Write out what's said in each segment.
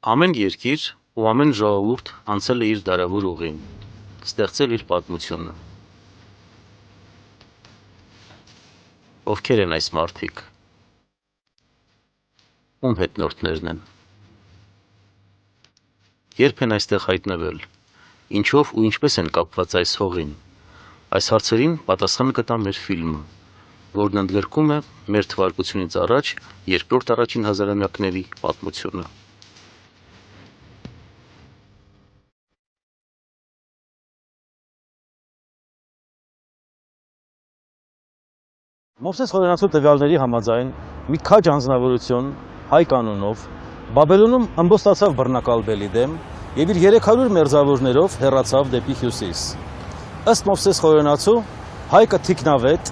Ամեն երկիր ու ամեն ժողովուրդ անցել է իր դարավոր ուղին, ստեղծել իր պատմությունը։ Ովքեր են այս մարդիկ։ Ում հետնորդներն են։ Երբ են այստեղ հայտնվել, ինչով ու ինչպես են կապված այս հողին։ Այս հարցերին պատասխան կտա մեր ֆիլմը, որն ընդգրկում է մեր թվարկությունից առաջ երկրորդ առաջին հազարամյակների պատմությունը։ Մովսես Խորենացու տվյալների համաձայն մի քաջ անձնավորություն հայ կանոնով Բաբելոնում ըմբոստացավ բռնակալբելի դեմ եւ իր 300 մերձավորներով հեռացավ դեպի հյուսիս։ Ըստ Մովսես Խորենացու հայկը թիկնավետ,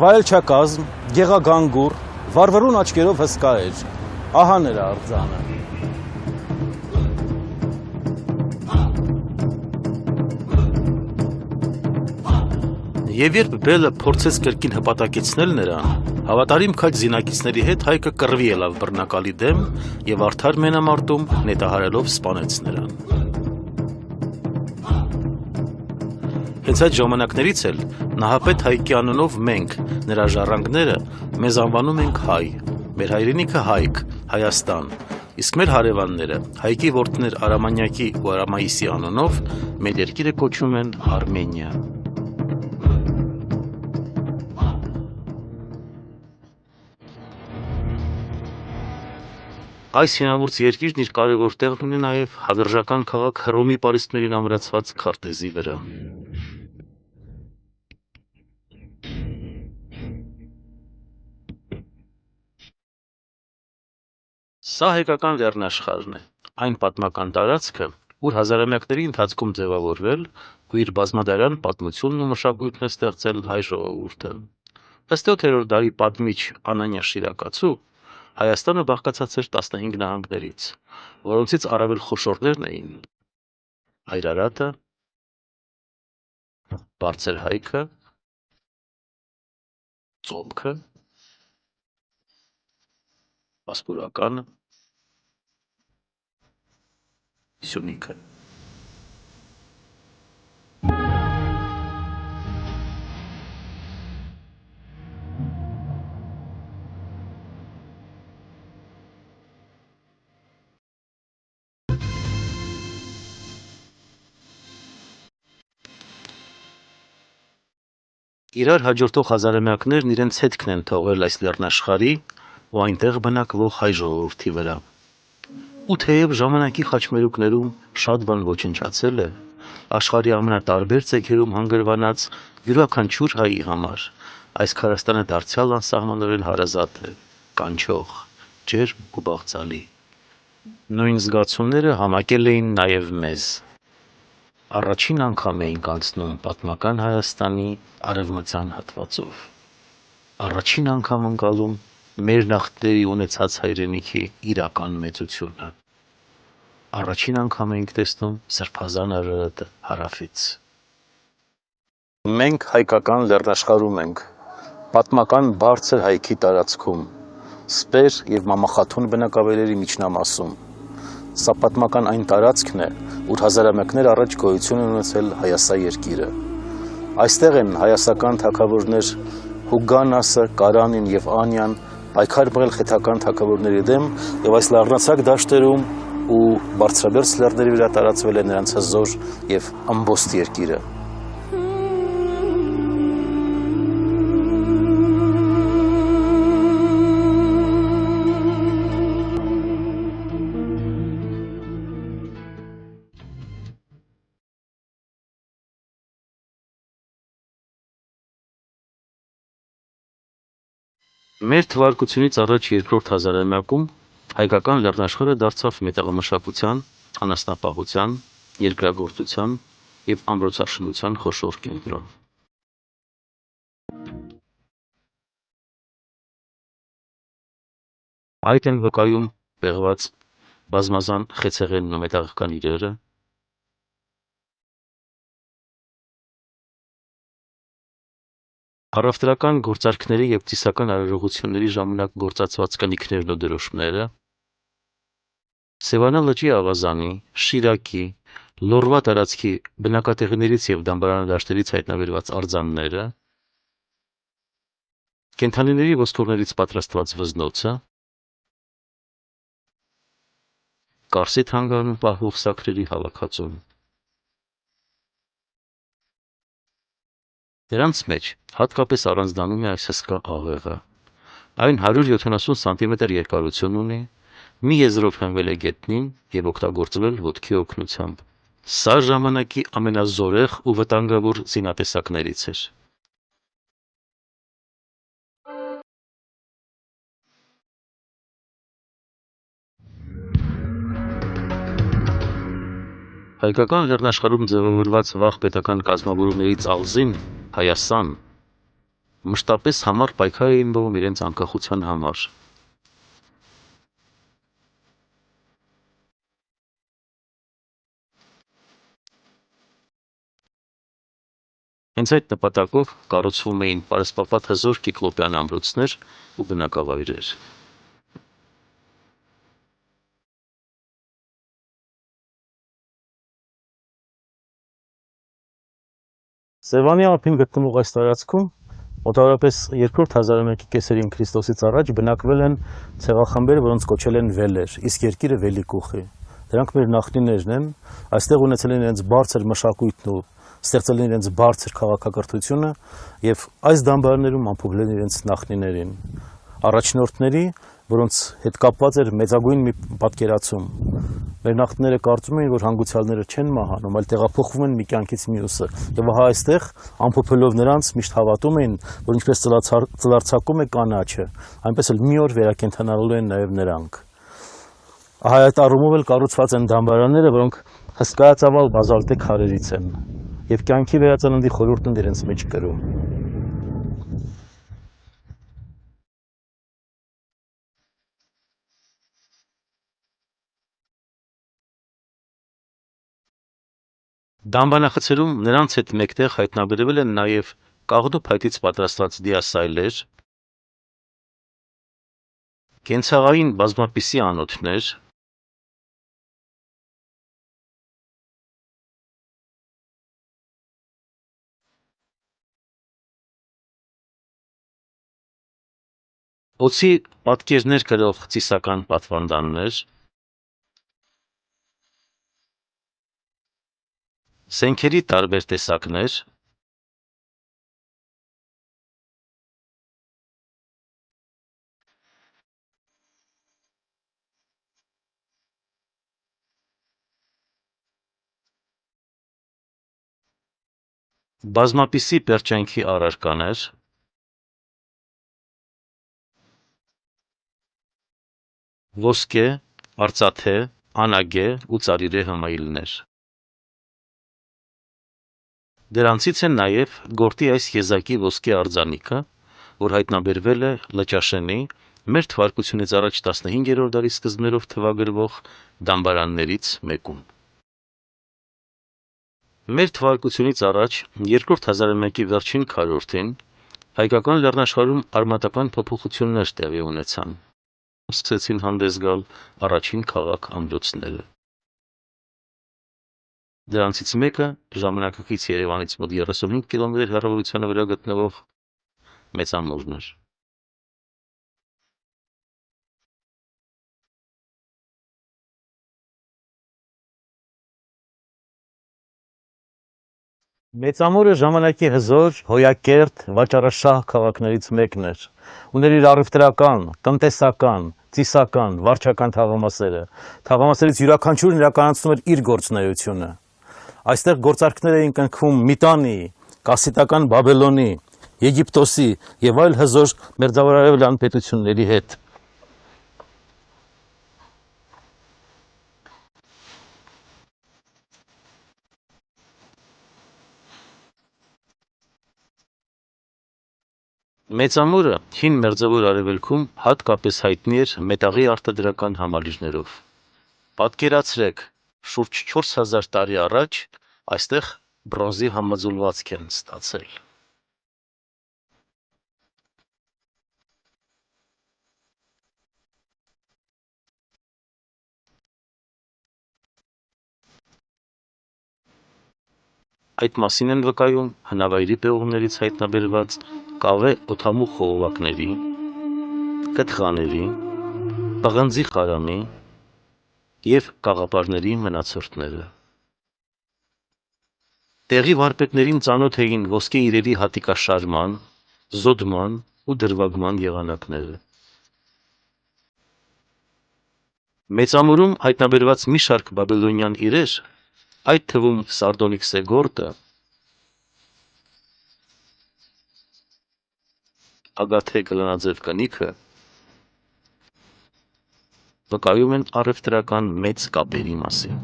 վայելչակազմ, գեղագանգուր, վարվռուն աչքերով հսկա էր։ Ահա նրա արձանը։ Եվ երբ Բելը փորձեց կրկին հպատակեցնել նրան, հավատարիմ քաջ զինակիցների հետ հայկը կռվի ելավ բռնակալի դեմ եւ արդար մենամարտում նետահարելով սպանեց նրան։ Հենց այդ ժամանակներից էլ նահապետ Հայկի անունով մենք, նրա ժառանգները, մեզ անվանում ենք հայ, մեր հայրենիքը Հայք, Հայաստան, իսկ մեր հարևանները, Հայկի որդիներ Արամանյակի ու Արամայիսի անունով, մեր երկիրը կոչում են Արմենիա։ Այս հինավուրց երկիրն իր կարևոր տեղն ունի նաև հավերժական քաղաք Հռոմի պարիսպներին ամրացված քարտեզի վրա։ Սա հայկական լեռնաշխարհն է, այն պատմական տարածքը, ուր հազարամյակների ընթացքում ձևավորվել ու իր բազմադարյան պատմությունն ու մշակույթն է ստեղծել հայ ժողովուրդը։ Ըստ 7-րդ դարի պատմիչ Անանիա Շիրակացու, Հայաստանը բաղկացած էր 15 նահանգներից, որոնցից առավել խոշորներն էին Այրարատը, Բարձր Հայքը, Ծոմքը, Վասպուրականը, Սյունիքը։ Իրար հաջորդող հազարամյակներն իրենց հետքն են թողել այս լեռնաշխարհի ու այնտեղ բնակվող հայ ժողովրդի վրա։ Ու թեև ժամանակի խաչմերուկներում շատ բան ոչնչացել է, աշխարհի ամենատարբեր ցեքերում հանգրվանած յուրաքանչյուր հայի համար այս քարաստանը դարձյալ անսահմանորեն հարազատ է, կանչող, ջերմ ու բաղձալի։ Նույն զգացումները համակել էին նաև մեզ։ Առաջին անգամ էինք անցնում պատմական Հայաստանի արևմտյան հատվածով։ Առաջին անգամ ընկալում մեր նախնիների ունեցած հայրենիքի իրական մեծությունը։ Առաջին անգամ էինք տեսնում Սրբազան Արարատը հարավից։ Մենք հայկական լեռնաշխարհում ենք, պատմական բարձր հայքի տարածքում, սպեր և մամախաթուն բնակավայրերի միջնամասում։ Սա պատմական այն տարածքն է, ուր հազարամյակներ առաջ գոյություն ունեցել Հայասա երկիրը։ Այստեղ են հայասական թագավորներ Հուգանասը, Կարանին և Անյան պայքար բռնել խեթական թագավորների դեմ և այս լեռնացակ դաշտերում ու բարձրաբերձ լեռների վրա տարածվել է նրանց հզոր և ամբոստ երկիրը։ Մեր թվարկությունից առաջ երկրորդ հազարամյակում հայկական լեռնաշխարհը դարձավ մետաղամշակության, անասնապահության, երկրագործության և ամրոցաշինության խոշոր կենտրոն։ Այդ են վկայում պեղված բազմազան խեցեղենն ու մետաղական իրերը, առևտրական գործարքների և ծիսական արարողությունների ժամանակ գործածված կնիքներն ու դրոշները, Սևանա լճի ավազանի, Շիրակի, Լորվա տարածքի բնակատեղիներից եւ դամբարանադաշտերից հայտնաբերված արձանները, կենդանիների ոսկորներից պատրաստված վզնոցը, Կարսիտ հանգարում պահվող սաքրերի հավաքածուն։ Դրանց մեջ հատկապես առանձնանում է այս հսկա աղեղը։ Այն 170 սանտիմետր երկարություն ունի, մի եզրով հենվել է գետնին եւ օգտագործվել ոտքի օգնությամբ։ Սա ժամանակի ամենազորեղ ու վտանգավոր զինատեսակներից էր։ Հայկական լեռնաշխարհում ձևավորված վաղ պետական կազմավորումներից աղզին Հայաստան մշտապես համառ պայքար էին բողում իրենց անկախության համար։ Հենց այդ նպատակով կառուցվում էին պարսպապատ հզոր կիկլոպյան ամրոցներ ու բնակավայրեր։ Սևանի ափին գտնվող այս տարածքում մոտավորապես երկրորդ հազարամյակի կեսերին Քրիստոսից առաջ բնակվել են ցեղախմբեր, որոնց կոչել են վելեր, իսկ երկիրը Վելիկուխի։ Դրանք մեր նախնիներն են, այստեղ ունեցել են իրենց բարձր մշակույթն ու ստեղծել են իրենց բարձր քաղաքակրթությունը եւ այս դամբարաններում ամփոփել են իրենց նախնիներին, առաջնորդների, որոնց հետ կապված էր մեծագույն մի պատկերացում։ Մեր նախնիները կարծում էին, որ հանգուցյալները չեն մահանում, այլ տեղափոխվում են մի կյանքից մյուսը։ Եվ ահա այստեղ, ամփոփելով նրանց, միշտ հավատում էին, որ ինչպես ծլարձակում է կանաչը, այնպես էլ մի օր վերակենդանալու են նաև նրանք։ Ահա այդ առումով էլ կառուցված են դամբարանները, որոնք հսկայածավալ բազալտե քարերից են եւ կյանքի վերածննդի խորհուրդն են իրենց մեջ կրում։ Դամբարանախցերում նրանց հետ մեկտեղ հայտնաբերվել են նաև կաղդու փայտից պատրաստված դիասայլեր, կենցաղային բազմապիսի անոթներ, օձի պատկերներ կրող ծիսական պատվանդաններ, սենքերի տարբեր տեսակներ, բազմապիսի պերճանքի առարկաներ, ոսկե, արծաթե, անագե ու ծարիրե հմայիլներ։ Դրանցից է նաև գորտի այս եզակի ոսկե արձանիկը, որ հայտնաբերվել է Լճաշենի մեր թվարկությունից առաջ 15-րդ դարի սկզբներով թվագրվող դամբարաններից մեկում։ Մեր թվարկությունից առաջ երկրորդ հազարամյակի վերջին քառորդին հայկական լեռնաշխարհում արմատական փոփոխություններ տեղի ունեցան։ Սկսեցին հանդես գալ առաջին քաղաք ամրոցները։ Դրանցից մեկը ժամանակակից Երևանից մոտ 35 կիլոմետր հեռավորության վրա գտնվող Մեծամորն էր։ Մեծամորը ժամանակի հզոր, հոյակերտ, վաճառաշահ քաղաքներից մեկն էր։ Ուներ իր առևտրական, տնտեսական, ծիսական, վարչական թաղամասերը։ Թաղամասերից յուրաքանչյուրն իրականացնում էր իր գործունեությունը։ Այստեղ գործարքներ էին կնքվում Միտանի, Կասիտական Բաբելոնի, Եգիպտոսի եւ այլ հզոր մերձավորարևելյան պետությունների հետ։ Մեծամորը հին մերձավոր արևելքում հատկապես հայտնի էր մետաղի արտադրական համալիրներով։ Պատկերացրեք, շուրջ 4000 տարի առաջ այստեղ բրոնզի համաձուլվածք են ստացել։ Այդ մասին են վկայում հնավայրի պեղումներից հայտնաբերված կավե օդամու խողովակների, կտղաների, պղնձի խարանի և կաղապարների մնացորդները։ Տեղի վարպետներին ծանոթ էին ոսկե իրերի հատիկաշարման, զոդման ու դրվագման եղանակները։ Մեծամուրում հայտնաբերված մի շարք բաբելոնյան իրեր, այդ թվում սարդոնիքսե գորտը, ագաթե գլանաձև կնիքը, վկայում են առևտրական մեծ կապերի մասին։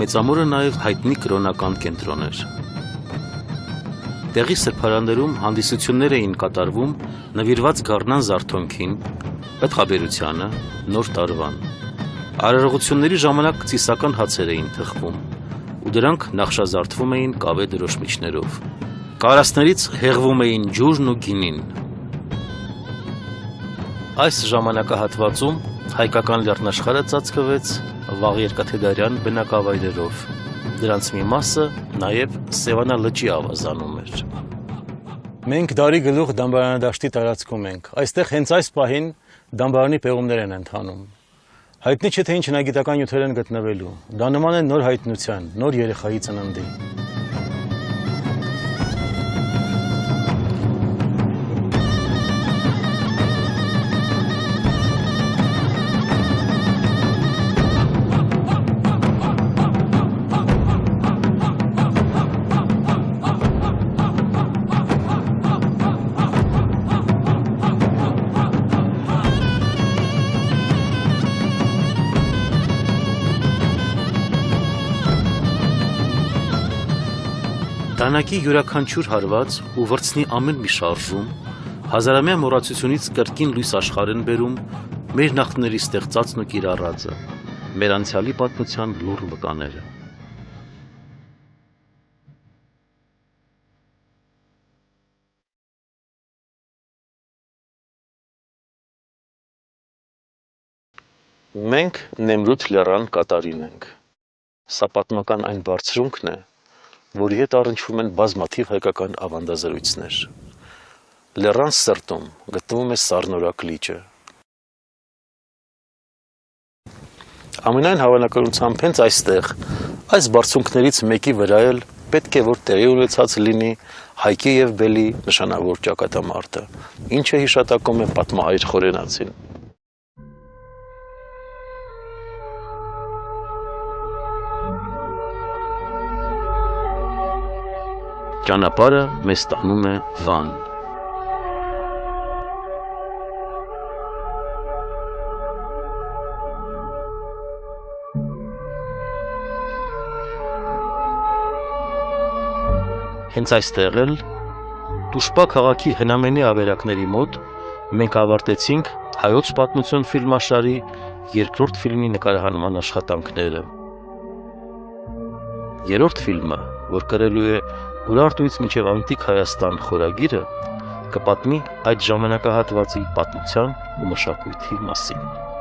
Մեծամուրը նաև հայտնի կրոնական կենտրոն էր։ Տեղի սրբարաններում հանդիսություններ էին կատարվում նվիրված գառնան զարթոնքին, պտղաբերությանը, նոր տարվան։ Արարողությունների ժամանակ ծիսական հացեր էին թխվում, ու դրանք նախշազարդվում էին կավե դրոշմիչներով։ Կարասներից հեղվում էին ջուրն ու գինին։ Այս ժամանակահատվածում հայկական լեռնաշխարհը ծածկվեց վաղ երկաթեդարյան բնակավայրերով, դրանց մի մասը նաև Սևանա լճի ավազանում էր։ Մենք Դարի գլուխ դամբարանադաշտի տարածքում ենք։ Այստեղ հենց այս պահին դամբարանի պեղումներ են ընթանում։ Հայտնի չէ թե ինչ հնագիտական նյութեր են գտնվելու։ Դա նման է նոր հայտնության, նոր երեխայի ծննդի։ Դանակի յուրաքանչյուր հարված ու վրձնի ամեն մի շարժում հազարամյա մոռացությունից կրկին լույս աշխարհ են բերում մեր նախնների ստեղծածն ու կիրառածը, մեր անցյալի պատմության լուռ վկաները։ Մենք Նեմրութ լեռան կատարին ենք։ Սա պատմական այն բարձրունքն է, որի հետ առնչվում են բազմաթիվ հայկական ավանդազրույցներ։ Լեռան սրտում գտնվում է Սառնորակ լիճը։ Ամենայն հավանականությամբ հենց այստեղ, այս բարձունքներից մեկի վրա էլ պետք է որ տեղի ունեցած լինի Հայքի և Բելի նշանավոր ճակատամարտը, ինչը հիշատակում է պատմահայր Խորենացին։ Ճանապարհը մեզ տանում է Վան։ Հենց այստեղ էլ Տուշպա քաղաքի հնամենի ավերակների մոտ մենք ավարտեցինք հայոց պատմություն ֆիլմաշարի երկրորդ ֆիլմի նկարահանման աշխատանքները։ Երրորդ ֆիլմը, որ կրելու է Ուրարտուից մինչև Անտիկ Հայաստան խորագիրը, կպատմի այդ ժամանակահատվածի պատմության ու մշակույթի մասին։